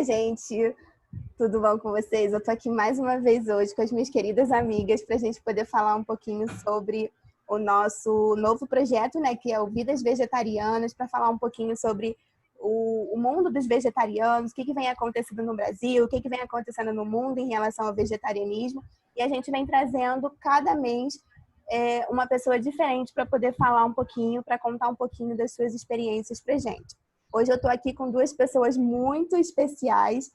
gente! Tudo bom com vocês? Eu tô aqui mais uma vez hoje com as minhas queridas amigas para a gente poder falar um pouquinho sobre o nosso novo projeto, né, que é o Vidas Vegetarianas, para falar um pouquinho sobre o mundo dos vegetarianos, o que vem acontecendo no Brasil, o que vem acontecendo no mundo em relação ao vegetarianismo. E a gente vem trazendo cada mês uma pessoa diferente para poder falar um pouquinho, para contar um pouquinho das suas experiências para gente. Hoje eu estou aqui com duas pessoas muito especiais.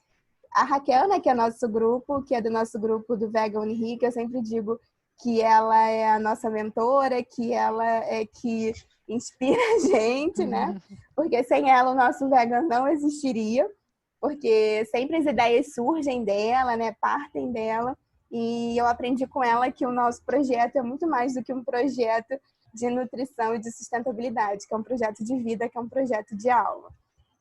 A Raquel, né, que é nosso grupo, que é do nosso grupo do Vegan Henrique, eu sempre digo que ela é a nossa mentora, que ela é que inspira a gente, né? Porque sem ela o nosso vegan não existiria, porque sempre as ideias surgem dela, né? Partem dela. E eu aprendi com ela que o nosso projeto é muito mais do que um projeto de nutrição e de sustentabilidade, que é um projeto de vida, que é um projeto de alma.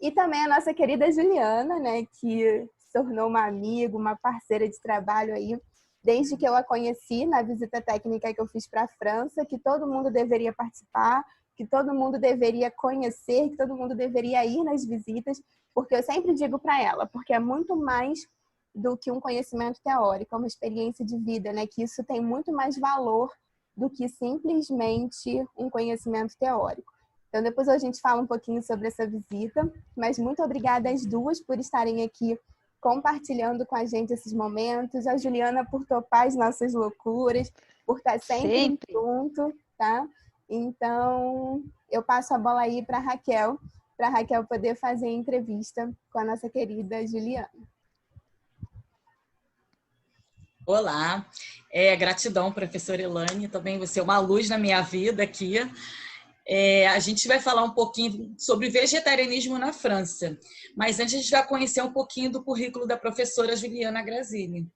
E também a nossa querida Juliana, né, que se tornou uma amiga, uma parceira de trabalho aí, desde que eu a conheci na visita técnica que eu fiz para a França, que todo mundo deveria participar, que todo mundo deveria conhecer, que todo mundo deveria ir nas visitas, porque eu sempre digo para ela, porque é muito mais do que um conhecimento teórico, é uma experiência de vida, né, que isso tem muito mais valor do que simplesmente um conhecimento teórico. Então, depois a gente fala um pouquinho sobre essa visita, mas muito obrigada às duas por estarem aqui compartilhando com a gente esses momentos, a Juliana por topar as nossas loucuras, por estar sempre junto, tá? Então, eu passo a bola aí para a Raquel poder fazer a entrevista com a nossa querida Juliana. Olá, gratidão, professora Elaine, também você é uma luz na minha vida aqui. A gente vai falar um pouquinho sobre vegetarianismo na França, mas antes a gente vai conhecer um pouquinho do currículo da professora Juliana Grazini.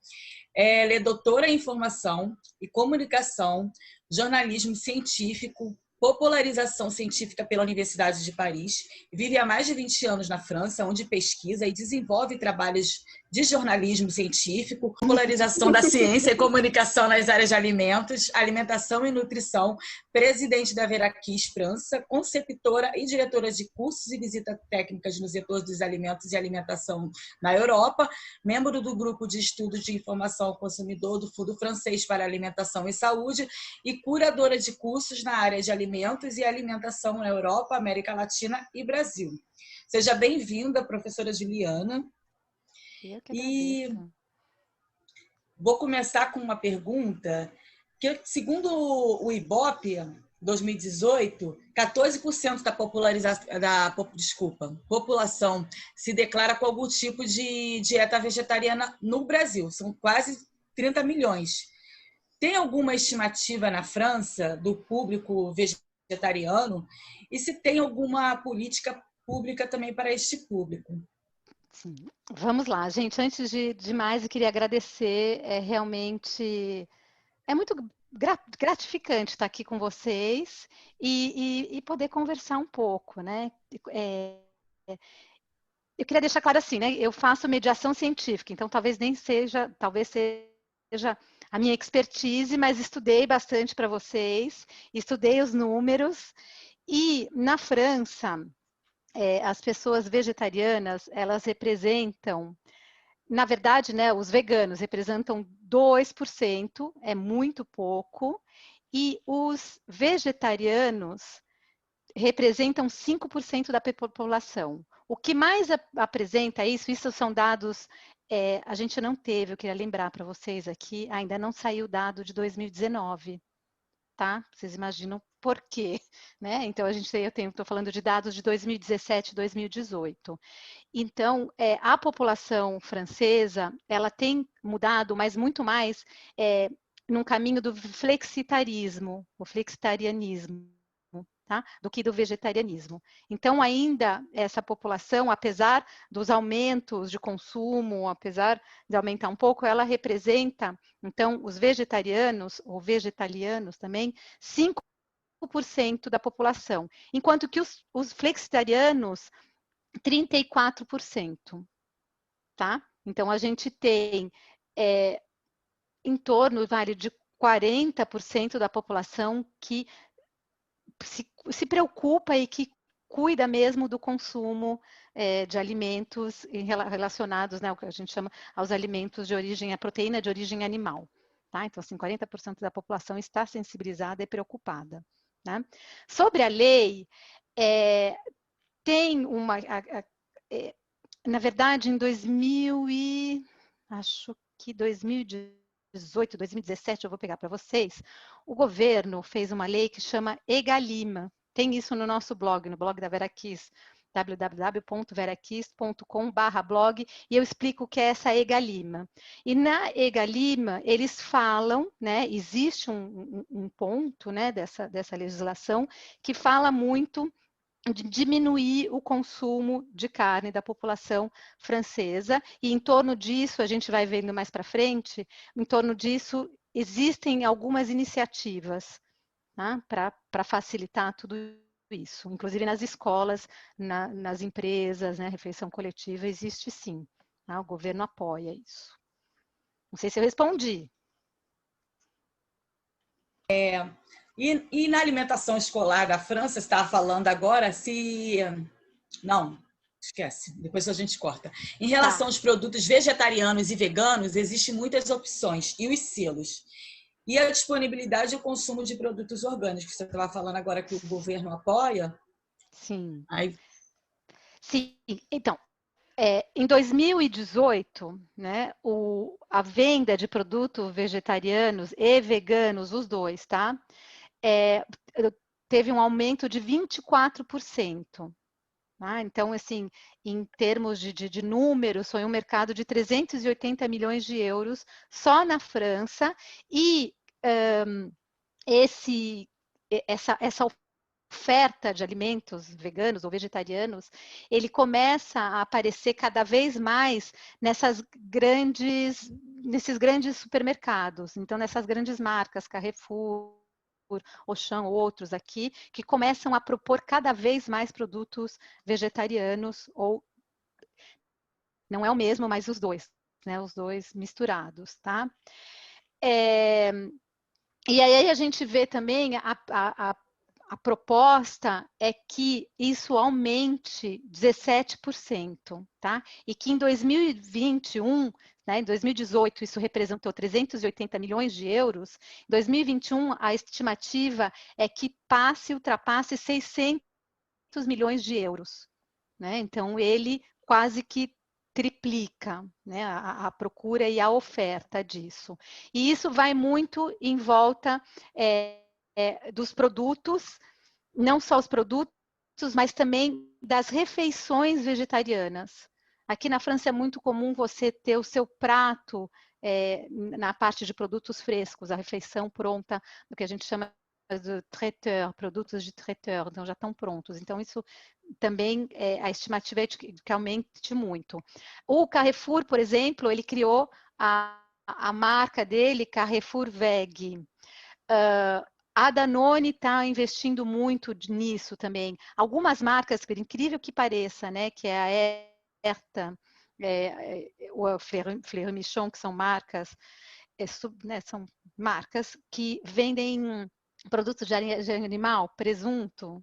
Ela é doutora em informação e comunicação, jornalismo científico, popularização científica pela Universidade de Paris, vive há mais de 20 anos na França, onde pesquisa e desenvolve trabalhos de jornalismo científico, popularização da ciência e comunicação nas áreas de alimentos, alimentação e nutrição, presidente da Veraquis França, conceptora e diretora de cursos e visitas técnicas nos setores dos alimentos e alimentação na Europa, membro do grupo de estudos de informação ao consumidor do Fundo Francês para Alimentação e Saúde e curadora de cursos na área de alimentos e alimentação na Europa, América Latina e Brasil. Seja bem-vinda, professora Juliana. Eu que agradeço. E vou começar com uma pergunta que, segundo o Ibope 2018, 14% da população se declara com algum tipo de dieta vegetariana no Brasil. São quase 30 milhões. Tem alguma estimativa na França do público vegetariano? E se tem alguma política pública também para este público? Sim. Vamos lá, gente. Antes de mais, eu queria agradecer. Realmente é muito gratificante estar aqui com vocês e poder conversar um pouco, né? Eu queria deixar claro assim, né? Eu faço mediação científica, então talvez seja a minha expertise, mas estudei bastante para vocês, estudei os números e na França as pessoas vegetarianas, elas representam, na verdade, né, os veganos representam 2%, é muito pouco, e os vegetarianos representam 5% da população. O que mais apresenta isso são dados, a gente não teve, eu queria lembrar para vocês aqui, ainda não saiu o dado de 2019, tá? Vocês imaginam por quê, né? Então, eu estou falando de dados de 2017, 2018. Então, a população francesa, ela tem mudado, mas muito mais num caminho do flexitarismo, o flexitarianismo, tá? Do que do vegetarianismo. Então, ainda essa população, apesar dos aumentos de consumo, apesar de aumentar um pouco, ela representa, então, os vegetarianos, ou vegetarianos também, 5% da população, enquanto que os flexitarianos, 34%, tá? Então, a gente tem em torno, de 40% da população que se preocupa e que cuida mesmo do consumo de alimentos relacionados, né, o que a gente chama aos alimentos de origem, a proteína de origem animal. Tá? Então, assim, 40% da população está sensibilizada e preocupada. Né? Sobre a lei, tem uma... na verdade, em 2018, 2017, eu vou pegar para vocês, o governo fez uma lei que chama EGalim. Tem isso no nosso blog, no blog da Vera Kiss, www.verakiss.com/blog, e eu explico o que é essa EGalim. E na EGalim, eles falam, né, existe um ponto, né, dessa legislação que fala muito de diminuir o consumo de carne da população francesa, e em torno disso, a gente vai vendo mais para frente, em torno disso existem algumas iniciativas, tá? Para facilitar tudo isso, inclusive nas escolas, nas empresas, né? Refeição coletiva existe sim, tá? O governo apoia isso. Não sei se eu respondi. E na alimentação escolar da França, você estava falando agora, se... Não, esquece, depois a gente corta. Em relação aos produtos vegetarianos e veganos, existem muitas opções e os selos. E a disponibilidade e o consumo de produtos orgânicos, que você estava falando agora que o governo apoia. Sim. Aí... Sim, então, em 2018, né, a venda de produtos vegetarianos e veganos, os dois, tá? Teve um aumento de 24%. Tá? Então, assim, em termos de números, foi um mercado de 380 milhões de euros só na França, e essa oferta de alimentos veganos ou vegetarianos, ele começa a aparecer cada vez mais nesses grandes supermercados. Então, nessas grandes marcas, Carrefour, Auchan, outros aqui, que começam a propor cada vez mais produtos vegetarianos, ou não é o mesmo, mas os dois, né? Os dois misturados, tá? E aí a gente vê também a proposta é que isso aumente 17%, tá? E que em 2021, né, em 2018, isso representou 380 milhões de euros. Em 2021, a estimativa é que ultrapasse 600 milhões de euros. Né? Então, ele quase que triplica, né, a procura e a oferta disso. E isso vai muito em volta dos produtos, não só os produtos, mas também das refeições vegetarianas. Aqui na França é muito comum você ter o seu prato na parte de produtos frescos, a refeição pronta, do que a gente chama de traiteur, produtos de traiteur, então já estão prontos. Então, isso também, a estimativa é de que aumente muito. O Carrefour, por exemplo, ele criou a marca dele, Carrefour Veg. A Danone está investindo muito nisso também. Algumas marcas, por incrível que pareça, né, que é a Herta, o Fleury Michon, que são marcas, né, são marcas que vendem produtos de animal, presunto,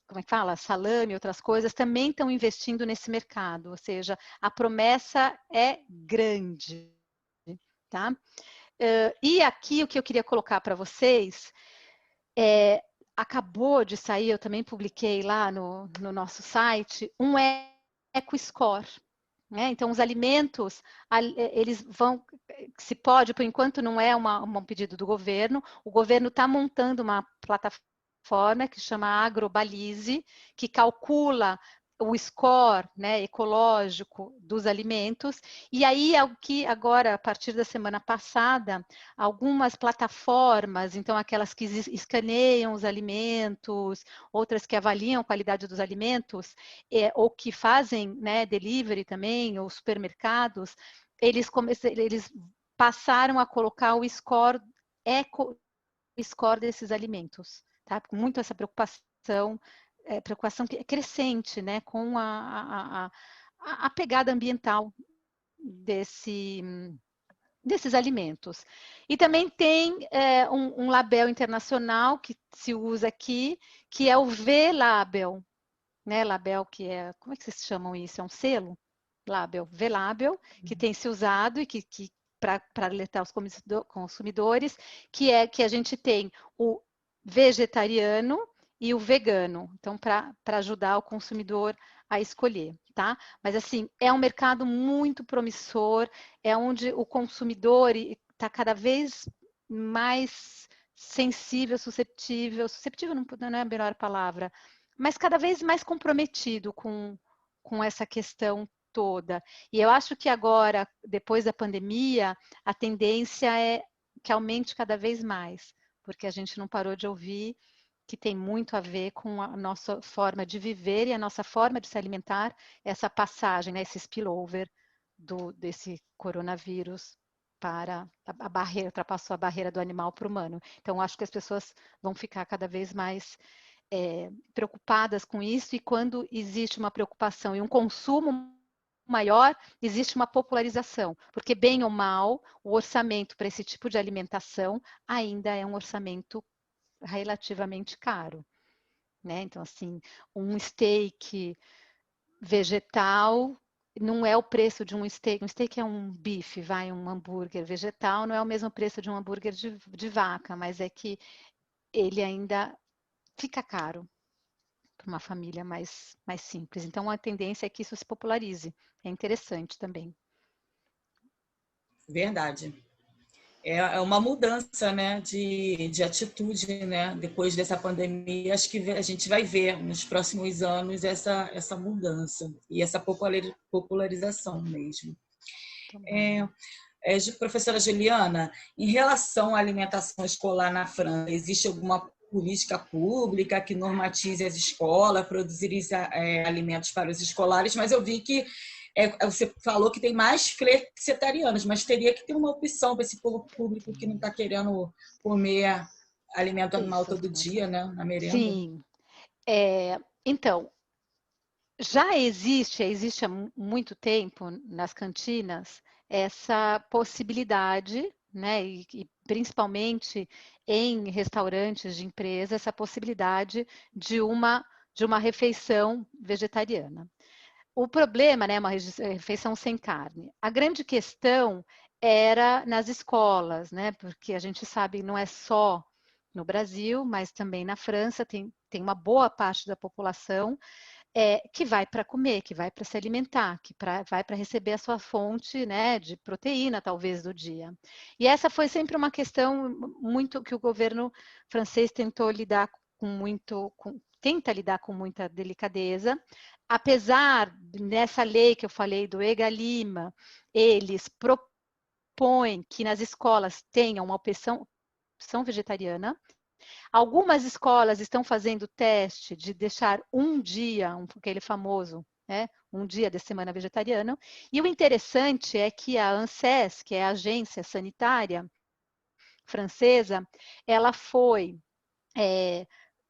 como é que fala? Salame, outras coisas, também estão investindo nesse mercado, ou seja, a promessa é grande, tá? E aqui o que eu queria colocar para vocês acabou de sair, eu também publiquei lá no nosso site, um EcoScore. Né? Então, os alimentos, eles vão, se pode, por enquanto não é um pedido do governo, o governo está montando uma plataforma que chama Agrobalize, que calcula o score, né, ecológico dos alimentos, e aí é o que agora, a partir da semana passada, algumas plataformas, então aquelas que escaneiam os alimentos, outras que avaliam a qualidade dos alimentos, ou que fazem, né, delivery também, ou supermercados, eles passaram a colocar o score desses alimentos, tá? Com muito essa preocupação crescente, né, com a pegada ambiental desses alimentos. E também tem um label internacional que se usa aqui, que é o V-Label, né? Label que é, como é que vocês chamam isso? É um selo? Label, V-Label, que tem se usado e que para alertar os consumidores, que é que a gente tem o vegetariano e o vegano, então para ajudar o consumidor a escolher, tá? Mas assim, é um mercado muito promissor, é onde o consumidor está cada vez mais sensível, suscetível não é a melhor palavra, mas cada vez mais comprometido com essa questão toda. E eu acho que agora, depois da pandemia, a tendência é que aumente cada vez mais, porque a gente não parou de ouvir que tem muito a ver com a nossa forma de viver e a nossa forma de se alimentar, essa passagem, né, esse spillover desse coronavírus para a barreira, ultrapassou a barreira do animal para o humano. Então, acho que as pessoas vão ficar cada vez mais preocupadas com isso, e quando existe uma preocupação e um consumo maior, existe uma popularização, porque bem ou mal, o orçamento para esse tipo de alimentação ainda é um orçamento relativamente caro, né? Então, assim, um steak vegetal não é o preço de um steak é um bife, um hambúrguer vegetal, não é o mesmo preço de um hambúrguer de vaca, mas é que ele ainda fica caro para uma família mais simples. Então, a tendência é que isso se popularize. É interessante também. Verdade. É uma mudança, né, de atitude, né? Depois dessa pandemia, acho que a gente vai ver nos próximos anos essa mudança e essa popularização mesmo. Professora Juliana, em relação à alimentação escolar na França, existe alguma política pública que normatize as escolas, produzir alimentos para os escolares? Mas eu vi que você falou que tem mais flexitarianos, mas teria que ter uma opção para esse público que não está querendo comer alimento animal todo dia, né, na merenda. Sim. Então, já existe há muito tempo nas cantinas essa possibilidade, né, e principalmente em restaurantes de empresa, essa possibilidade de uma refeição vegetariana. O problema, né, uma refeição sem carne. A grande questão era nas escolas, né, porque a gente sabe não é só no Brasil, mas também na França tem uma boa parte da população que vai para comer, que vai para se alimentar, que vai para receber a sua fonte, né, de proteína, talvez, do dia. E essa foi sempre uma questão muito que o governo francês tentou lidar tenta lidar com muita delicadeza, apesar nessa lei que eu falei do EGalim, eles propõem que nas escolas tenha uma opção vegetariana. Algumas escolas estão fazendo teste de deixar um dia, aquele famoso, né, um dia de semana vegetariana. E o interessante é que a ANSES, que é a agência sanitária francesa, ela foi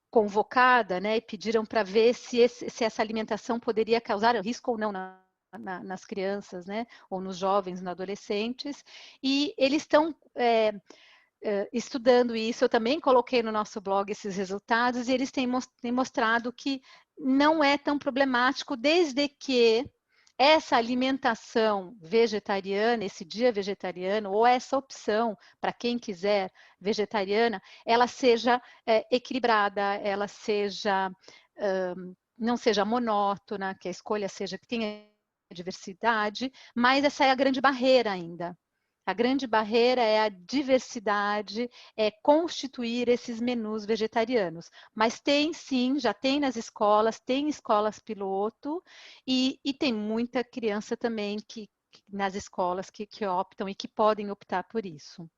convocada, né, e pediram para ver se essa alimentação poderia causar risco ou não nas crianças, né, ou nos jovens, nos adolescentes. E eles estão estudando isso. Eu também coloquei no nosso blog esses resultados, e eles têm mostrado que não é tão problemático, desde que essa alimentação vegetariana, esse dia vegetariano, ou essa opção, para quem quiser, vegetariana, ela seja equilibrada, ela seja não seja monótona, que a escolha seja que tenha diversidade, mas essa é a grande barreira ainda. A grande barreira é a diversidade, é constituir esses menus vegetarianos. Mas tem sim, já tem nas escolas, tem escolas piloto, e tem muita criança também nas escolas que optam e que podem optar por isso.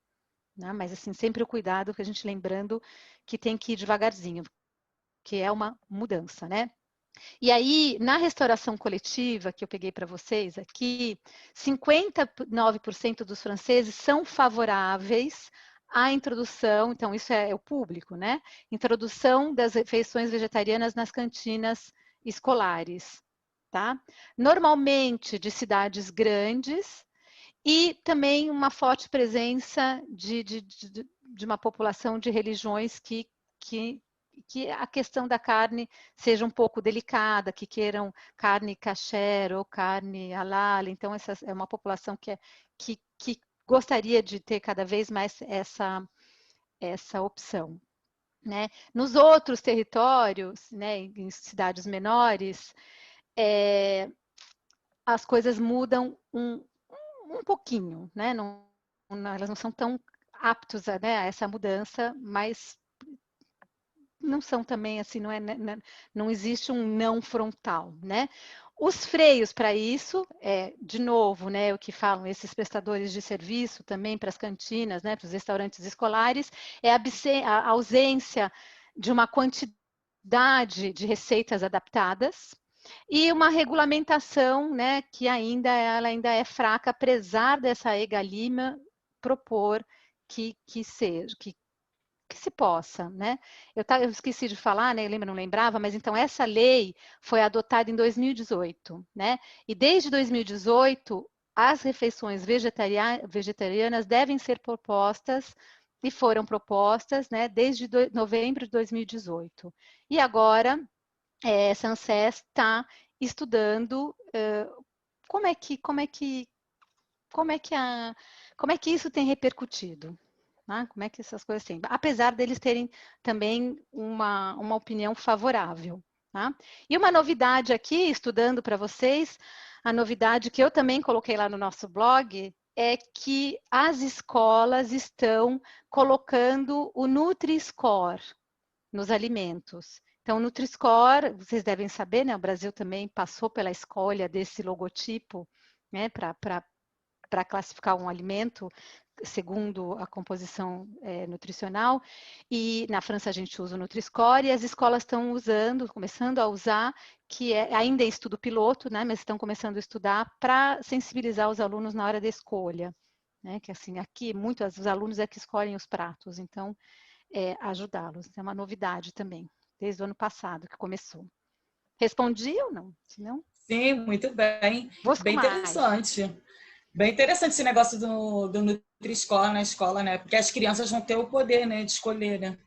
Né? Mas assim, sempre o cuidado, que a gente lembrando que tem que ir devagarzinho, que é uma mudança, né? E aí, na restauração coletiva, que eu peguei para vocês aqui, 59% dos franceses são favoráveis à introdução, então isso é o público, né? Introdução das refeições vegetarianas nas cantinas escolares, tá? Normalmente de cidades grandes, e também uma forte presença de uma população de religiões que a questão da carne seja um pouco delicada, que queiram carne kasher ou carne halal. Então, essa é uma população que gostaria de ter cada vez mais essa opção. Né? Nos outros territórios, né, em cidades menores, as coisas mudam um pouquinho, né? Elas não são tão aptos a essa mudança, mas não são também assim, não existe um não frontal, né? Os freios para isso, de novo, né, o que falam esses prestadores de serviço também para as cantinas, né, para os restaurantes escolares, é a ausência de uma quantidade de receitas adaptadas e uma regulamentação, né, que ela ainda é fraca, apesar dessa EGaLima propor que se possa, né? Eu esqueci de falar, né? Eu não lembrava, mas então essa lei foi adotada em 2018, né? E desde 2018 as refeições vegetarianas devem ser propostas e foram propostas, né? Desde novembro de 2018. E agora essa ANSES está estudando como é que isso tem repercutido. Como é que essas coisas têm? Apesar deles terem também uma opinião favorável. Tá? E uma novidade aqui, estudando para vocês, a novidade que eu também coloquei lá no nosso blog é que as escolas estão colocando o Nutri-Score nos alimentos. Então, o Nutri-Score, vocês devem saber, né? O Brasil também passou pela escolha desse logotipo, né? Para classificar um alimento segundo a composição nutricional, e na França a gente usa o Nutri-Score, e as escolas estão começando a usar, que ainda é estudo piloto, né, mas estão começando a estudar para sensibilizar os alunos na hora da escolha, né, que assim, aqui muitos os alunos é que escolhem os pratos, então ajudá-los, é uma novidade também, desde o ano passado que começou. Respondi ou não? Se não, sim, muito bem. Bem mais. interessante. Bem interessante esse negócio do Nutri-Score na escola, né? Porque as crianças vão ter o poder, né, de escolher, né?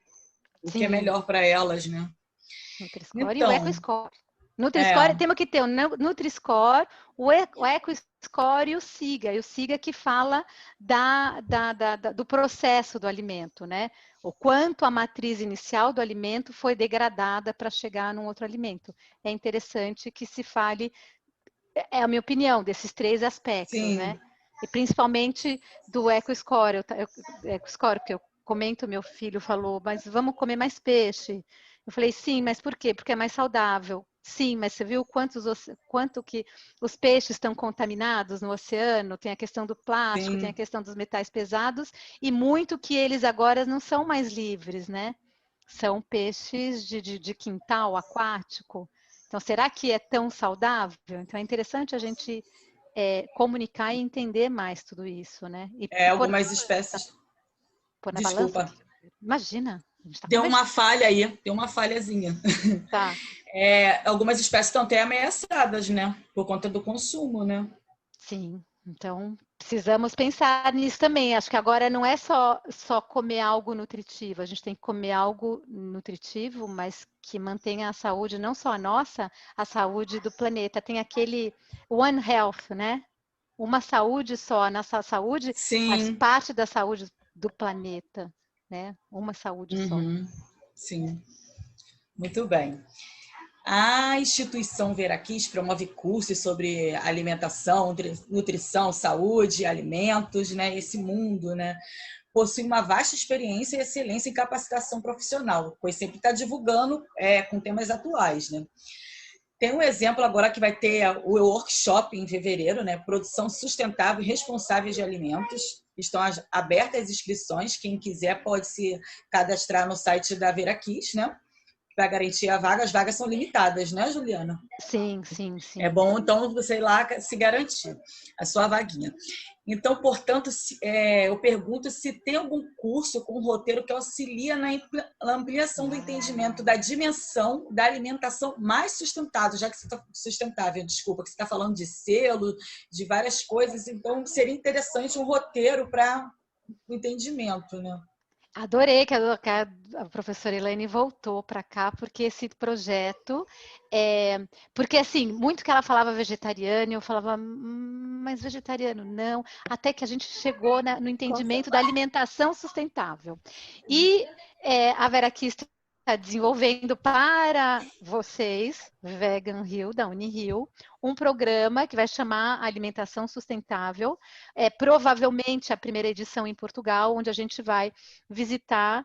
O que é melhor para elas, né? Nutri-Score e o Então, EcoScore. Nutri-Score, temos que ter o Nutri-Score, o EcoScore e o SIGA. E o SIGA que fala do processo do alimento, né? O quanto a matriz inicial do alimento foi degradada para chegar num outro alimento. É interessante que se fale, é a minha opinião, desses 3 aspectos, sim. né? E principalmente do EcoScore. EcoScore, porque eu comento, meu filho falou, mas vamos comer mais peixe. Eu falei, sim, mas por quê? Porque é mais saudável. Sim, mas você viu quanto que os peixes estão contaminados no oceano? Tem a questão do plástico, Sim. tem a questão dos metais pesados, e muito que eles agora não são mais livres, né? São peixes de quintal aquático. Então, será que é tão saudável? Então, é interessante a gente comunicar e entender mais tudo isso, né? E algumas espécies... pôr na Desculpa. balança. Imagina, a gente tá deu uma falha aí, deu uma falhazinha. Tá. Algumas espécies estão até ameaçadas, né? Por conta do consumo, né? Sim, então precisamos pensar nisso também. Acho que agora não é só comer algo nutritivo, a gente tem que comer algo nutritivo, mas que mantenha a saúde, não só a nossa, a saúde do planeta. Tem aquele One Health, né? Uma saúde só, a nossa saúde faz parte da saúde do planeta, né? Uma saúde só. Sim, muito bem. A instituição Veraquis promove cursos sobre alimentação, nutrição, saúde, alimentos, né? Esse mundo, né? Possui uma vasta experiência e excelência em capacitação profissional, pois sempre está divulgando com temas atuais, né? Tem um exemplo agora que vai ter o workshop em fevereiro, né? Produção sustentável e responsável de alimentos. Estão abertas as inscrições. Quem quiser pode se cadastrar no site da Veraquis, né? para garantir a vaga. As vagas são limitadas, né, Juliana? Sim, sim, sim. É bom, então, você ir lá se garantir a sua vaguinha. Então, portanto, eu pergunto se tem algum curso com roteiro que auxilia na ampliação do entendimento da dimensão da alimentação mais sustentável, já que você está sustentável, desculpa, que você está falando de selo, de várias coisas, então seria interessante um roteiro para o entendimento, né? Adorei que a professora Elaine voltou para cá, porque esse projeto, porque assim, muito que ela falava vegetariano, eu falava, mas vegetariano não, até que a gente chegou no entendimento da alimentação sustentável. E a Vera aqui está desenvolvendo para vocês, Vegan Rio, da Unirio, um programa que vai chamar Alimentação Sustentável, provavelmente a primeira edição em Portugal, onde a gente vai visitar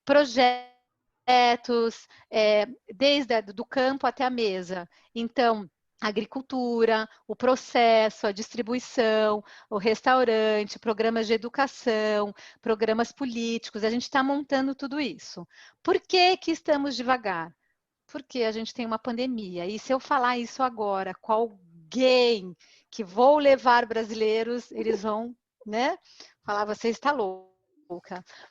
projetos desde do campo até a mesa. Então, a agricultura, o processo, a distribuição, o restaurante, programas de educação, programas políticos, a gente está montando tudo isso. Por que que estamos devagar? Porque a gente tem uma pandemia. E se eu falar isso agora com alguém que vou levar brasileiros, eles vão, né, falar, você está louca.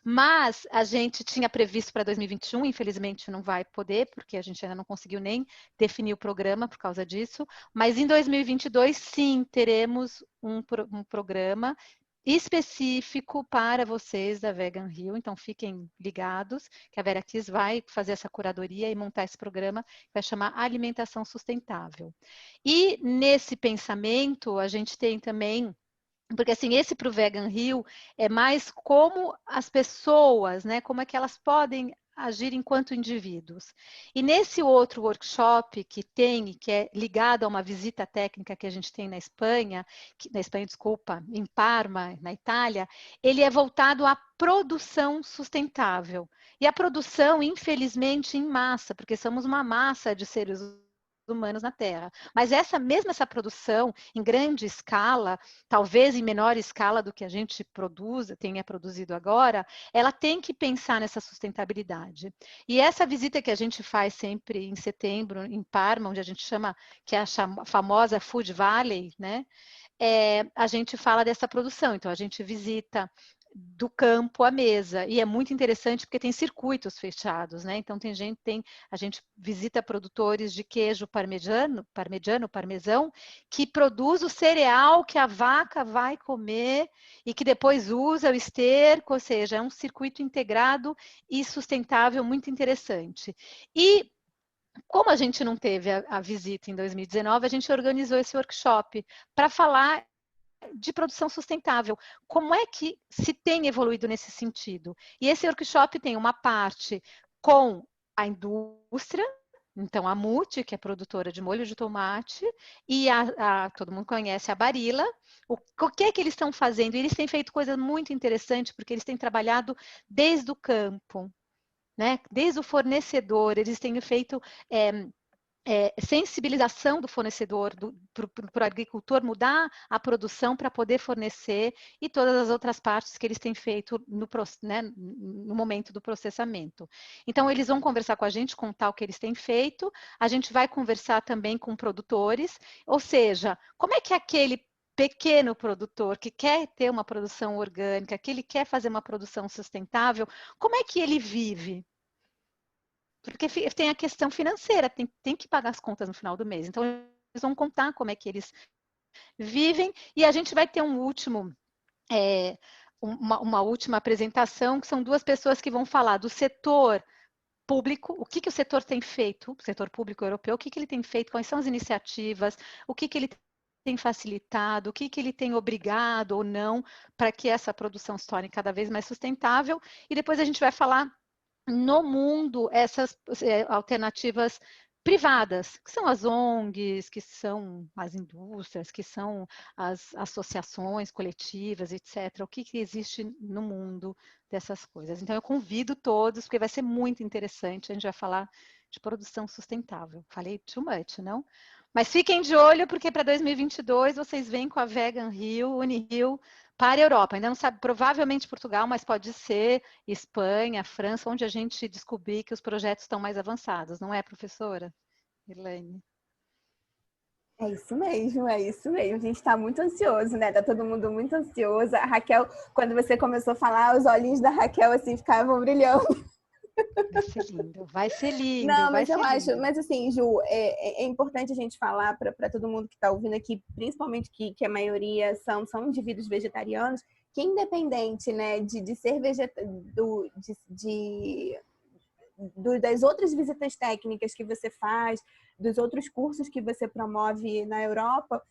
Mas a gente tinha previsto para 2021, infelizmente não vai poder, porque a gente ainda não conseguiu nem definir o programa por causa disso. Mas em 2022, sim, teremos um programa específico para vocês da Vegan Rio, então fiquem ligados que a Vera Kiss vai fazer essa curadoria e montar esse programa que vai chamar Alimentação Sustentável. E nesse pensamento a gente tem também, porque assim, esse para o Vegan Rio é mais como as pessoas, né, como é que elas podem agir enquanto indivíduos. E nesse outro workshop que é ligado a uma visita técnica que a gente tem na Espanha, desculpa, em Parma, na Itália, ele é voltado à produção sustentável. E a produção, infelizmente, em massa, porque somos uma massa de seres humanos na Terra. Mas essa produção em grande escala, talvez em menor escala do que a gente tenha produzido agora, ela tem que pensar nessa sustentabilidade. E essa visita que a gente faz sempre em setembro, em Parma, onde a gente chama, que é a famosa Food Valley, né? A gente fala dessa produção. Então, a gente visita do campo à mesa. E é muito interessante porque tem circuitos fechados, né? Então a gente visita produtores de queijo parmesão, que produz o cereal que a vaca vai comer e que depois usa o esterco, ou seja, é um circuito integrado e sustentável muito interessante. E como a gente não teve a visita em 2019, a gente organizou esse workshop para falar de produção sustentável. Como é que se tem evoluído nesse sentido? E esse workshop tem uma parte com a indústria, então a Mutti, que é produtora de molho de tomate, e todo mundo conhece a Barilla. O que é que eles estão fazendo? Eles têm feito coisa muito interessante, porque eles têm trabalhado desde o campo, né? Desde o fornecedor, eles têm feito sensibilização do fornecedor, para o agricultor mudar a produção para poder fornecer e todas as outras partes que eles têm feito no momento do processamento. Então, eles vão conversar com a gente, contar o que eles têm feito, a gente vai conversar também com produtores, ou seja, como é que aquele pequeno produtor que quer ter uma produção orgânica, que ele quer fazer uma produção sustentável, como é que ele vive? Porque tem a questão financeira, tem que pagar as contas no final do mês. Então, eles vão contar como é que eles vivem e a gente vai ter uma última apresentação, que são duas pessoas que vão falar do setor público, o que o setor tem feito, o setor público europeu, o que ele tem feito, quais são as iniciativas, o que ele tem facilitado, o que ele tem obrigado ou não para que essa produção se torne cada vez mais sustentável. E depois a gente vai falar no mundo essas alternativas privadas, que são as ONGs, que são as indústrias, que são as associações coletivas, etc. O que existe no mundo dessas coisas. Então, eu convido todos, porque vai ser muito interessante, a gente vai falar de produção sustentável. Falei too much, não? Mas fiquem de olho, porque para 2022 vocês vêm com a Vegan Rio, Unirio, para a Europa. Ainda não sabe, provavelmente Portugal, mas pode ser Espanha, França, onde a gente descobrir que os projetos estão mais avançados, não é, professora Elaine? É isso mesmo, é isso mesmo. A gente está muito ansioso, né? Tá todo mundo muito ansioso. A Raquel, quando você começou a falar, os olhinhos da Raquel assim ficavam brilhando. Vai ser lindo, vai ser lindo, Não, vai mas eu ser acho, lindo. mas assim, Ju, é importante a gente falar para todo mundo que está ouvindo aqui, principalmente que a maioria são indivíduos vegetarianos, que independente, né, de ser vegetariano, das outras visitas técnicas que você faz, dos outros cursos que você promove na Europa,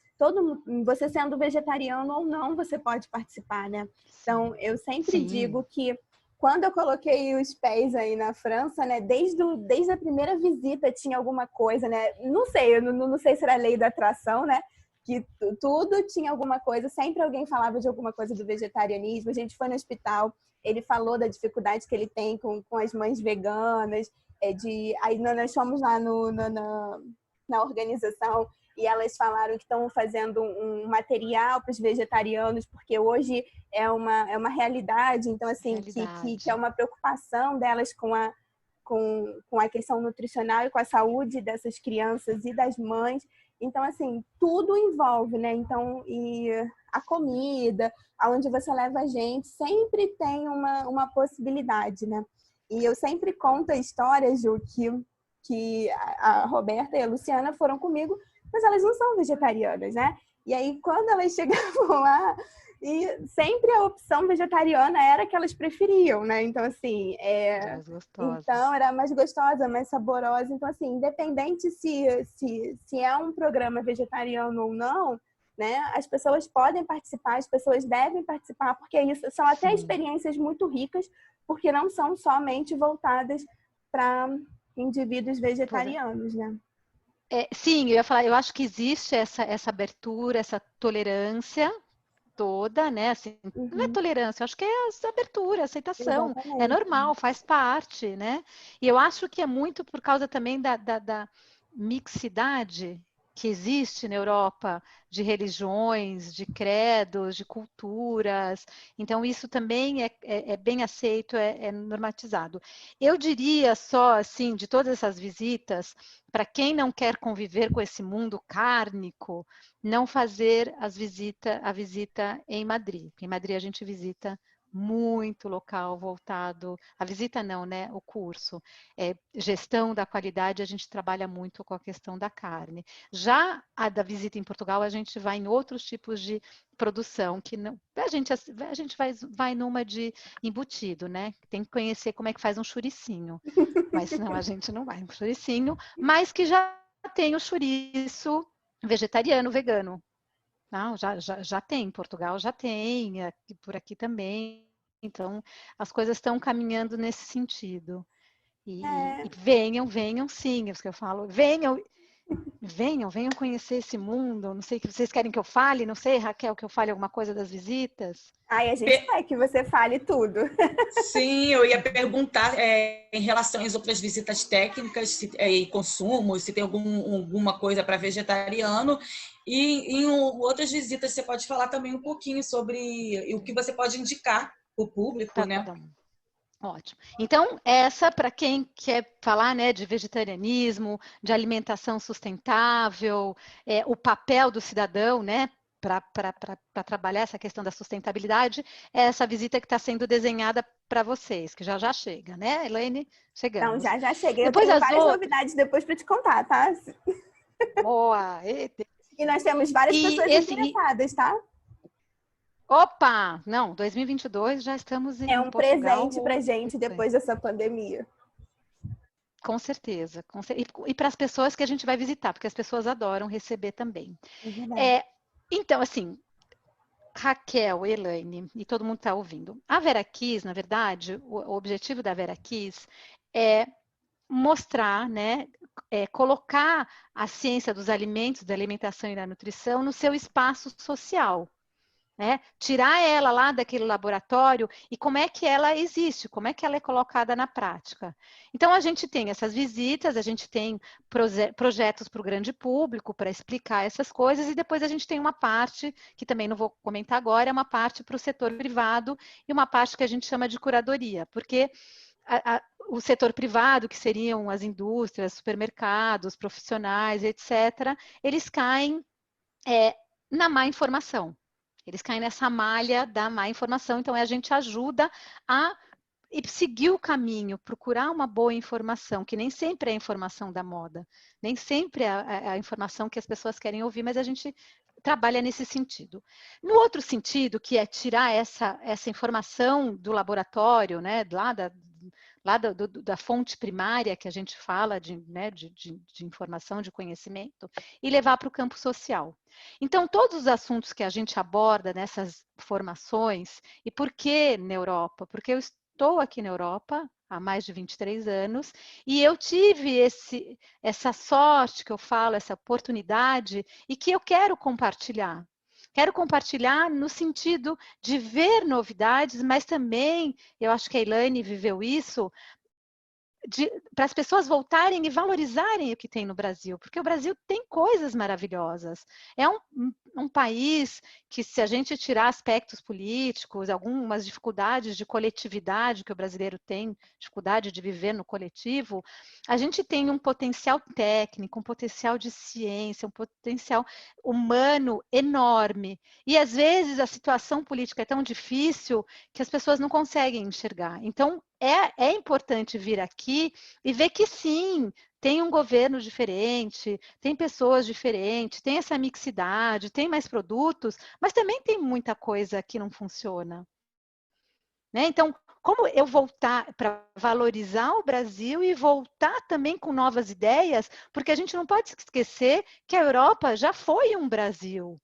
você sendo vegetariano ou não, você pode participar, né? Então, eu sempre Sim. digo que quando eu coloquei os pés aí na França, né, desde a primeira visita tinha alguma coisa, né? Não sei, eu não sei se era a lei da atração, né? Que tudo tinha alguma coisa, sempre alguém falava de alguma coisa do vegetarianismo. A gente foi no hospital, ele falou da dificuldade que ele tem com as mães veganas, aí nós fomos lá na organização e elas falaram que estão fazendo um material para os vegetarianos, porque hoje é uma realidade, então assim, que é uma preocupação delas com a questão nutricional e com a saúde dessas crianças e das mães. Então, assim, tudo envolve, né? Então, e a comida, aonde você leva a gente, sempre tem uma possibilidade, né? E eu sempre conto a história, Ju, que a Roberta e a Luciana foram comigo, mas elas não são vegetarianas, né? E aí, quando elas chegavam lá, e sempre a opção vegetariana era a que elas preferiam, né? Então, assim, então era mais gostosa, mais saborosa. Então, assim, independente se é um programa vegetariano ou não, né? As pessoas podem participar, as pessoas devem participar, porque isso são até Sim. experiências muito ricas, porque não são somente voltadas para indivíduos vegetarianos, né? Sim, eu ia falar, eu acho que existe essa abertura, essa tolerância toda, né? Assim, não é tolerância, eu acho que é essa abertura, aceitação. Exatamente. É normal, faz parte, né? E eu acho que é muito por causa também da mixidade que existe na Europa de religiões, de credos, de culturas. Então, isso também é bem aceito, é normatizado. Eu diria só, assim, de todas essas visitas, para quem não quer conviver com esse mundo cárnico, não fazer a visita em Madrid. Em Madrid a gente visita muito local voltado, a visita não, né? O curso. Gestão da qualidade, a gente trabalha muito com a questão da carne. Já a da visita em Portugal, a gente vai em outros tipos de produção, que não, a gente vai numa de embutido, né? Tem que conhecer como é que faz um chouricinho, mas senão a gente não vai um chouricinho, mas que já tem o chouriço vegetariano, vegano. Não, já tem, Portugal já tem, por aqui também. Então, as coisas estão caminhando nesse sentido. E venham sim, é isso que eu falo. Venham conhecer esse mundo. Não sei o que vocês querem que eu fale, não sei, Raquel, que eu fale alguma coisa das visitas. Ai, a gente quer que você fale tudo. Sim, eu ia perguntar em relação às outras visitas técnicas e consumo, se tem alguma coisa para vegetariano. E em outras visitas você pode falar também um pouquinho sobre o que você pode indicar para o público, né? Tá bom. Ótimo. Então, essa, para quem quer falar, né, de vegetarianismo, de alimentação sustentável, o papel do cidadão, né, para trabalhar essa questão da sustentabilidade, é essa visita que está sendo desenhada para vocês, que já chega, né, Elaine? Chegamos. Então, já cheguei. Depois Eu tenho várias outras... novidades depois para te contar, tá? Boa! E nós temos várias pessoas interessadas, tá? Opa! Não, 2022 já estamos em É um Portugal. presente para gente depois dessa pandemia. Com certeza. E para as pessoas que a gente vai visitar, porque as pessoas adoram receber também. Então, assim, Raquel, Elaine e todo mundo está ouvindo. A Vera Kiss, na verdade, o objetivo da Vera Kiss é mostrar, né, colocar a ciência dos alimentos, da alimentação e da nutrição no seu espaço social. né? Tirar ela lá daquele laboratório e como é que ela existe, como é que ela é colocada na prática. Então, a gente tem essas visitas, a gente tem projetos para o grande público, para explicar essas coisas, e depois a gente tem uma parte, que também não vou comentar agora, é uma parte para o setor privado e uma parte que a gente chama de curadoria, porque o setor privado, que seriam as indústrias, supermercados, profissionais, etc., eles caem na má informação. Eles caem nessa malha da má informação, então a gente ajuda a seguir o caminho, procurar uma boa informação, que nem sempre é a informação da moda, nem sempre é a informação que as pessoas querem ouvir, mas a gente trabalha nesse sentido. No outro sentido, que é tirar essa informação do laboratório, né, lá da fonte primária que a gente fala né, de informação, de conhecimento, e levar para o campo social. Então, todos os assuntos que a gente aborda nessas formações, e por que na Europa? Porque eu estou aqui na Europa há mais de 23 anos, e eu tive essa sorte que eu falo, essa oportunidade, e que eu quero compartilhar. Quero compartilhar no sentido de ver novidades, mas também, eu acho que a Elaine viveu isso, para as pessoas voltarem e valorizarem o que tem no Brasil, porque o Brasil tem coisas maravilhosas. É um país que, se a gente tirar aspectos políticos, algumas dificuldades de coletividade que o brasileiro tem, dificuldade de viver no coletivo, a gente tem um potencial técnico, um potencial de ciência, um potencial humano enorme. E, às vezes, a situação política é tão difícil que as pessoas não conseguem enxergar. Então, é importante vir aqui e ver que sim, tem um governo diferente, tem pessoas diferentes, tem essa mixidade, tem mais produtos, mas também tem muita coisa que não funciona. Né? Então, como eu voltar para valorizar o Brasil e voltar também com novas ideias, porque a gente não pode esquecer que a Europa já foi um Brasil.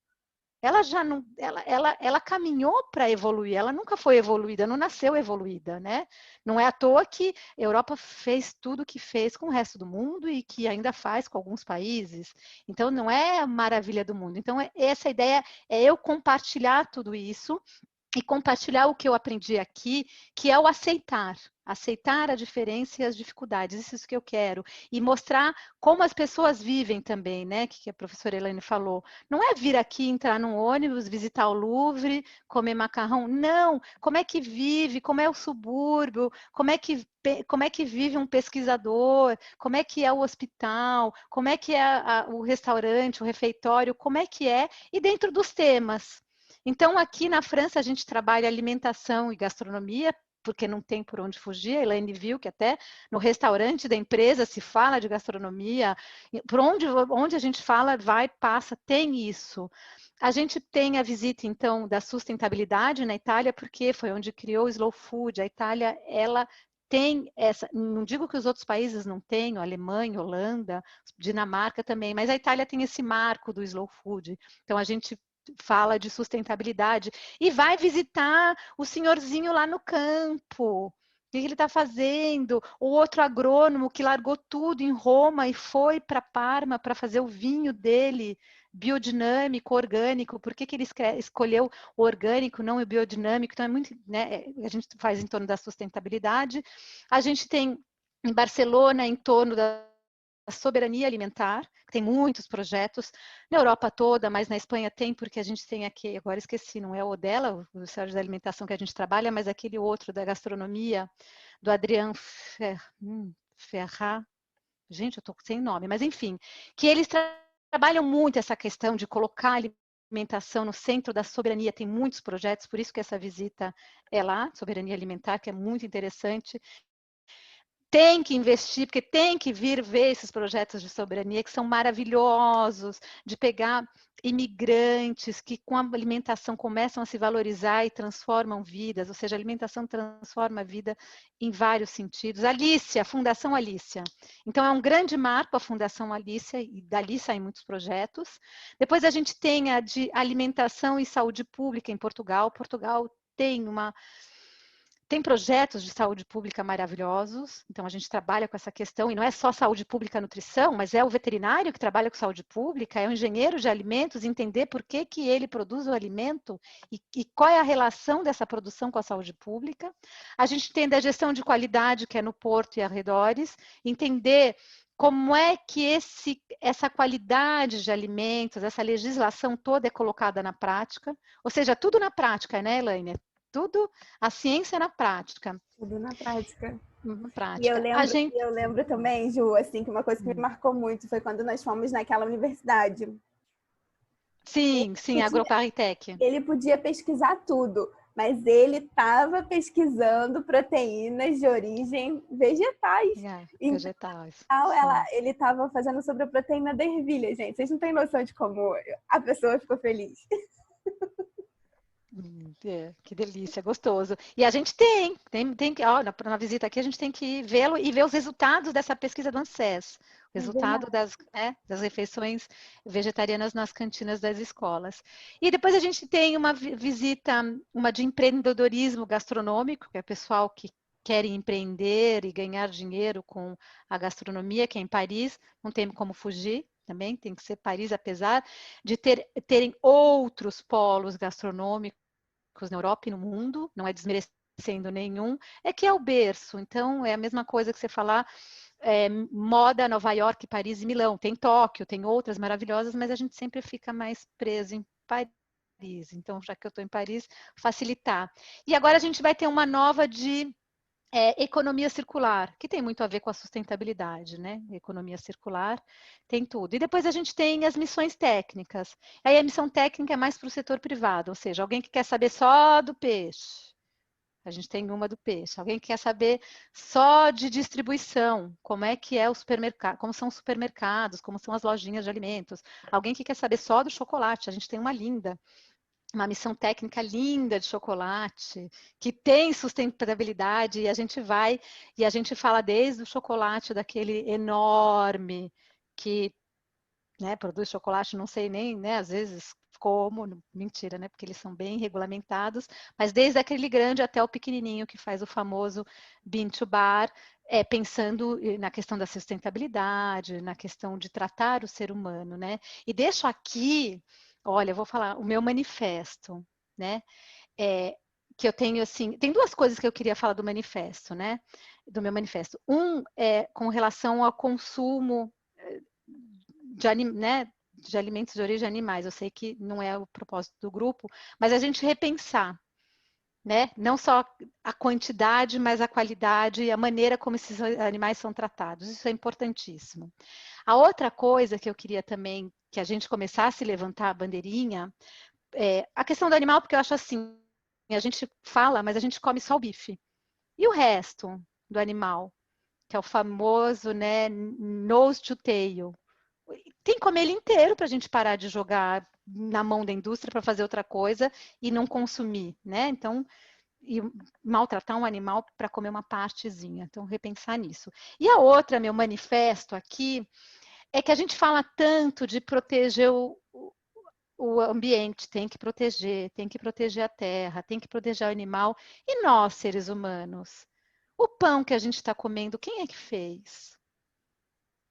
Ela já não, ela caminhou para evoluir, ela nunca foi evoluída, não nasceu evoluída, né? Não é à toa que a Europa fez tudo o que fez com o resto do mundo e que ainda faz com alguns países. Então, não é a maravilha do mundo. Então, essa ideia é eu compartilhar tudo isso e compartilhar o que eu aprendi aqui, que é o aceitar. Aceitar a diferença e as dificuldades, isso é o que eu quero. E mostrar como as pessoas vivem também, né? Que a professora Elaine falou. Não é vir aqui, entrar num ônibus, visitar o Louvre, comer macarrão. Não. Como é que vive, como é o subúrbio, como é que vive um pesquisador, como é que é o hospital, como é que é o restaurante, o refeitório, como é que é, e dentro dos temas. Então, aqui na França, a gente trabalha alimentação e gastronomia, porque não tem por onde fugir. A Elaine viu que até no restaurante da empresa se fala de gastronomia. Por onde a gente fala, vai, passa, tem isso. A gente tem a visita, então, da sustentabilidade na Itália, porque foi onde criou o Slow Food. A Itália, ela tem essa, não digo que os outros países não tenham, Alemanha, Holanda, Dinamarca também, mas a Itália tem esse marco do Slow Food. Então, a gente fala de sustentabilidade e vai visitar o senhorzinho lá no campo. O que ele está fazendo? O outro agrônomo que largou tudo em Roma e foi para Parma para fazer o vinho dele, biodinâmico, orgânico. Por que ele escolheu o orgânico, não o biodinâmico? Então, é muito, né? A gente faz em torno da sustentabilidade. A gente tem em Barcelona, em torno da soberania alimentar, tem muitos projetos na Europa toda, mas na Espanha tem, porque a gente tem aqui, agora esqueci, não é o dela, o Ministério da Alimentação que a gente trabalha, mas aquele outro da gastronomia, do Adrián Ferrat, gente, eu estou sem nome, mas enfim, que eles trabalham muito essa questão de colocar a alimentação no centro da soberania, tem muitos projetos, por isso que essa visita é lá, soberania alimentar, que é muito interessante. Tem que investir, porque tem que vir ver esses projetos de soberania que são maravilhosos, de pegar imigrantes que com a alimentação começam a se valorizar e transformam vidas, ou seja, a alimentação transforma a vida em vários sentidos. Alícia, Fundação Alícia. Então, é um grande marco a Fundação Alícia, e dali saem muitos projetos. Depois a gente tem a de alimentação e saúde pública em Portugal. Portugal tem tem projetos de saúde pública maravilhosos, então a gente trabalha com essa questão, e não é só saúde pública, nutrição, mas é o veterinário que trabalha com saúde pública, é o engenheiro de alimentos, entender por que que ele produz o alimento e qual é a relação dessa produção com a saúde pública. A gente tem a gestão de qualidade, que é no porto e arredores, entender como é que essa qualidade de alimentos, essa legislação toda é colocada na prática, ou seja, tudo na prática, né, Elaine? Tudo, a ciência na prática. Tudo na prática. Na E eu prática. lembro, eu lembro também, Ju, assim, que uma coisa que me marcou muito foi quando nós fomos naquela universidade. Sim, sim, Agroparitec. Ele podia pesquisar tudo, mas ele estava pesquisando proteínas de origem vegetais. Vegetais. Então, ele estava fazendo sobre a proteína da ervilha, gente. Vocês não têm noção de como a pessoa ficou feliz. Que delícia, gostoso. E a gente tem que, ó, na visita aqui, a gente tem que vê-lo e ver os resultados dessa pesquisa do ANSES. O resultado das refeições vegetarianas nas cantinas das escolas. E depois a gente tem uma visita, uma de empreendedorismo gastronômico, que é o pessoal que quer empreender e ganhar dinheiro com a gastronomia, que é em Paris, não tem como fugir. Também tem que ser Paris, apesar de terem outros polos gastronômicos na Europa e no mundo, não é desmerecendo nenhum, é que é o berço. Então, é a mesma coisa que você falar moda Nova York, Paris e Milão. Tem Tóquio, tem outras maravilhosas, mas a gente sempre fica mais preso em Paris. Então, já que eu estou em Paris, facilitar. E agora a gente vai ter uma nova de economia circular, que tem muito a ver com a sustentabilidade, né? Economia circular tem tudo. E depois a gente tem as missões técnicas. Aí a missão técnica é mais para o setor privado, ou seja, alguém que quer saber só do peixe. A gente tem uma do peixe. Alguém que quer saber só de distribuição, como é que é o supermercado, como são os supermercados, como são as lojinhas de alimentos. Alguém que quer saber só do chocolate. A gente tem uma missão técnica linda de chocolate, que tem sustentabilidade, e a gente vai e a gente fala desde o chocolate daquele enorme que, né, produz chocolate, não sei nem, né, às vezes como, mentira, né, porque eles são bem regulamentados, mas desde aquele grande até o pequenininho que faz o famoso bean to bar, pensando na questão da sustentabilidade, na questão de tratar o ser humano, né? E deixo aqui, olha, eu vou falar o meu manifesto, né? Que eu tenho assim, tem duas coisas que eu queria falar do manifesto, né? Do meu manifesto. Um é com relação ao consumo de alimentos de origem animais. Eu sei que não é o propósito do grupo, mas a gente repensar, né? Não só a quantidade, mas a qualidade e a maneira como esses animais são tratados. Isso é importantíssimo. A outra coisa que eu queria também que a gente começasse a levantar a bandeirinha é a questão do animal, porque eu acho assim, a gente fala, mas a gente come só o bife. E o resto do animal, que é o famoso, né, nose to tail. Tem que comer ele inteiro para a gente parar de jogar na mão da indústria para fazer outra coisa e não consumir, né? Então, e maltratar um animal para comer uma partezinha. Então, repensar nisso. E a outra, meu manifesto aqui, é que a gente fala tanto de proteger o ambiente, tem que proteger a terra, tem que proteger o animal. E nós, seres humanos? O pão que a gente está comendo, quem é que fez?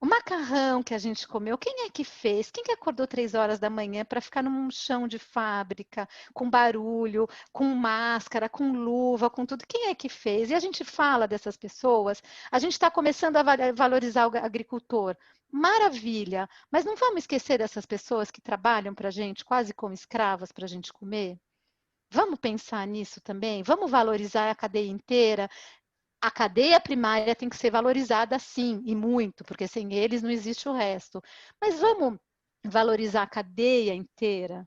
O macarrão que a gente comeu, quem é que fez? Quem que acordou 3 horas da manhã para ficar num chão de fábrica, com barulho, com máscara, com luva, com tudo? Quem é que fez? E a gente fala dessas pessoas, a gente está começando a valorizar o agricultor. Maravilha, mas não vamos esquecer dessas pessoas que trabalham para a gente, quase como escravas para a gente comer? Vamos pensar nisso também? Vamos valorizar a cadeia inteira? A cadeia primária tem que ser valorizada sim, e muito, porque sem eles não existe o resto. Mas vamos valorizar a cadeia inteira?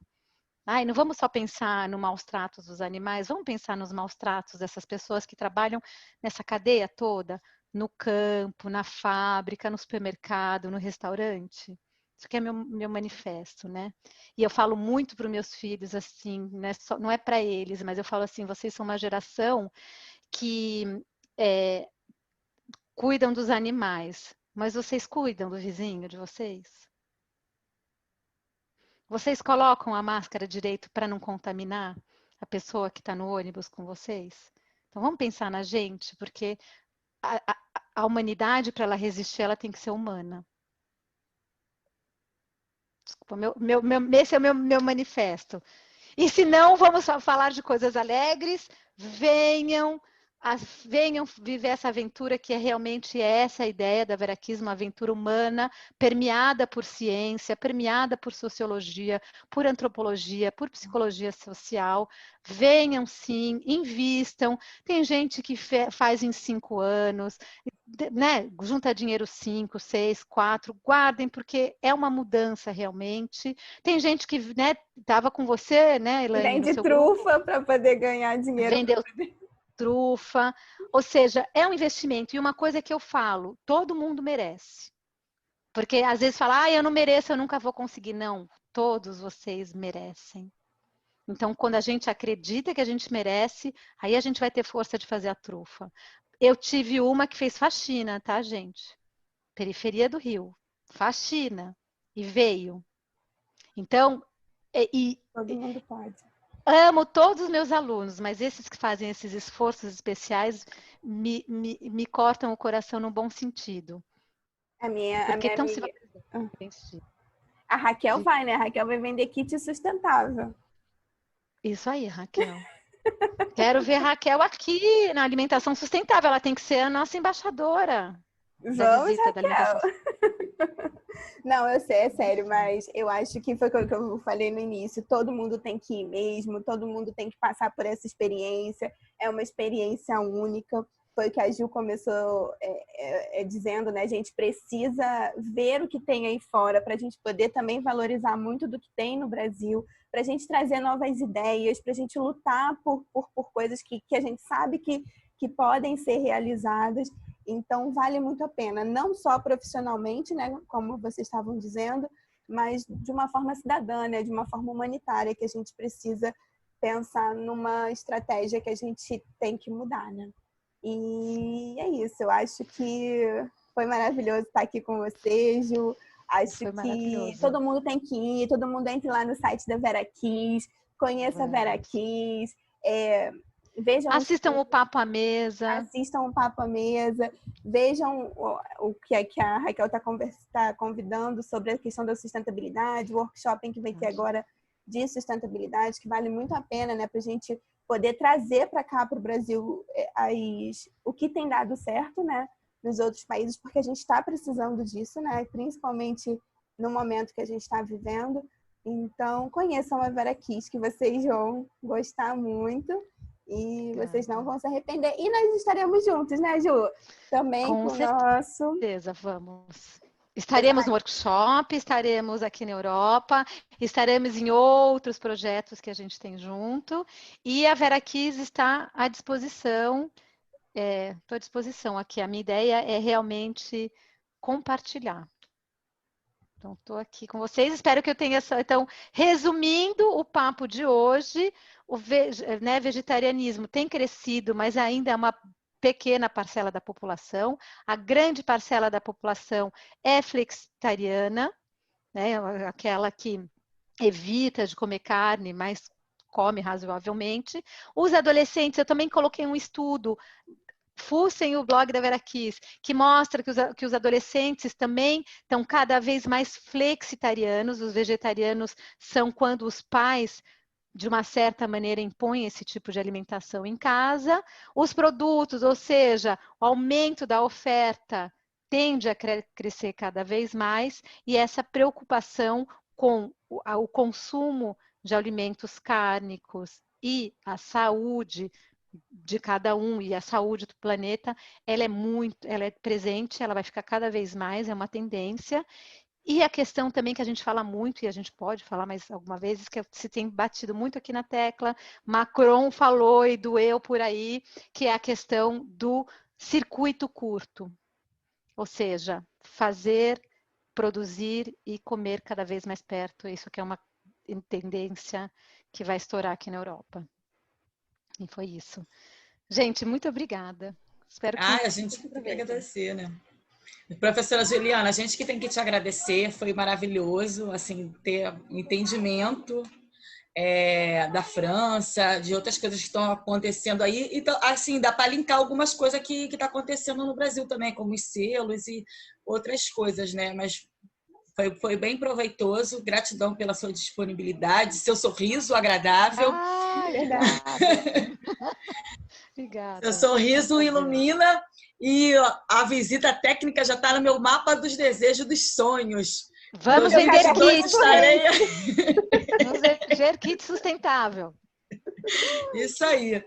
Ai, não vamos só pensar no maus tratos dos animais, vamos pensar nos maus tratos dessas pessoas que trabalham nessa cadeia toda, no campo, na fábrica, no supermercado, no restaurante. Isso que é meu manifesto, né? E eu falo muito para os meus filhos assim, né? Não é para eles, mas eu falo assim, vocês são uma geração que é, cuidam dos animais, mas vocês cuidam do vizinho de vocês? Vocês colocam a máscara direito para não contaminar a pessoa que está no ônibus com vocês? Então vamos pensar na gente, porque a humanidade, para ela resistir, ela tem que ser humana. Desculpa, esse é o meu manifesto. E se não, vamos falar de coisas alegres. Venham viver essa aventura que é realmente essa a ideia da Vera Kiss, uma aventura humana, permeada por ciência, permeada por sociologia, por antropologia, por psicologia social. Venham sim, invistam. Tem gente que faz em 5 anos, né? Junta dinheiro 5, 6, 4, guardem, porque é uma mudança realmente. Tem gente que, né, estava com você, né, Elaine, no Vende seu trufa para poder ganhar dinheiro. Vendeu trufa, ou seja, é um investimento. E uma coisa que eu falo, todo mundo merece. Porque às vezes fala, eu não mereço, eu nunca vou conseguir. Não, todos vocês merecem. Então, quando a gente acredita que a gente merece, aí a gente vai ter força de fazer a trufa. Eu tive uma que fez faxina, tá, gente? Periferia do Rio. Faxina. E veio. Então, todo mundo pode. Amo todos os meus alunos, mas esses que fazem esses esforços especiais me cortam o coração no bom sentido. A minha Estão se amiga. A Raquel vai, né? A Raquel vai vender kit sustentável. Isso aí, Raquel. Quero ver a Raquel aqui na alimentação sustentável. Ela tem que ser a nossa embaixadora. Vamos, Raquel. Não, eu sei, é sério, mas eu acho que foi o que eu falei no início. Todo mundo tem que ir mesmo, todo mundo tem que passar por essa experiência. É uma experiência única. Foi o que a Gil começou dizendo, né? A gente precisa ver o que tem aí fora para a gente poder também valorizar muito do que tem no Brasil, para a gente trazer novas ideias, para a gente lutar por coisas que a gente sabe que podem ser realizadas. Então, vale muito a pena, não só profissionalmente, né, como vocês estavam dizendo, mas de uma forma cidadã, né, de uma forma humanitária, que a gente precisa pensar numa estratégia que a gente tem que mudar, né? E é isso, eu acho que foi maravilhoso estar aqui com vocês, Ju. Acho que todo mundo tem que ir, todo mundo entre lá no site da Vera Kiss, conheça a Vera Kiss, vejam assistam o Papo à Mesa. Assistam o Papo à Mesa. Vejam o que a Raquel está convidando sobre a questão da sustentabilidade, o workshop que vai ter agora de sustentabilidade, que vale muito a pena, né, para a gente poder trazer para cá, para o Brasil, o que tem dado certo, né, nos outros países, porque a gente está precisando disso, né, principalmente no momento que a gente está vivendo. Então, conheçam a Vera Kiss, que vocês vão gostar muito. E vocês não vão se arrepender. E nós estaremos juntos, né, Ju? Também com o nosso... Com certeza, vamos. Estaremos no workshop, estaremos aqui na Europa, estaremos em outros projetos que a gente tem junto. E a Vera Kiss está à disposição. Estou à disposição aqui. A minha ideia é realmente compartilhar. Então, estou aqui com vocês. Espero que eu tenha... Então, resumindo o papo de hoje, o vegetarianismo tem crescido, mas ainda é uma pequena parcela da população. A grande parcela da população é flexitariana, né? Aquela que evita de comer carne, mas come razoavelmente. Os adolescentes, eu também coloquei um estudo, fuçem o blog da Vera Kiss, que mostra que os adolescentes também estão cada vez mais flexitarianos. Os vegetarianos são quando os pais, de uma certa maneira, impõem esse tipo de alimentação em casa. Os produtos, ou seja, o aumento da oferta tende a crescer cada vez mais, e essa preocupação com o consumo de alimentos cárnicos e a saúde de cada um e a saúde do planeta, ela é presente, ela vai ficar cada vez mais, é uma tendência. E a questão também que a gente fala muito, e a gente pode falar mais alguma vez, que se tem batido muito aqui na tecla, Macron falou e doeu por aí, que é a questão do circuito curto. Ou seja, fazer, produzir e comer cada vez mais perto. Isso que é uma tendência que vai estourar aqui na Europa. E foi isso. Gente, muito obrigada. Espero que... a gente tem que agradecer, né? Professora Juliana, a gente que tem que te agradecer, foi maravilhoso, assim, ter entendimento da França, de outras coisas que estão acontecendo aí. Então, assim, dá para linkar algumas coisas que está acontecendo no Brasil também, como os selos e outras coisas, né? Mas foi bem proveitoso. Gratidão pela sua disponibilidade, seu sorriso agradável. Ah, verdade. Obrigada. Seu sorriso ilumina e a visita técnica já está no meu mapa dos desejos, dos sonhos. Vamos vender kit. Estarei... Vamos vender kit sustentável. Isso aí.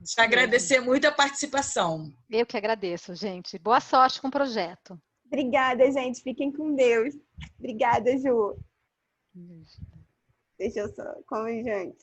Te agradecer muito a participação. Eu que agradeço, gente. Boa sorte com o projeto. Obrigada, gente. Fiquem com Deus. Obrigada, Ju. Deixa eu só... Como, gente?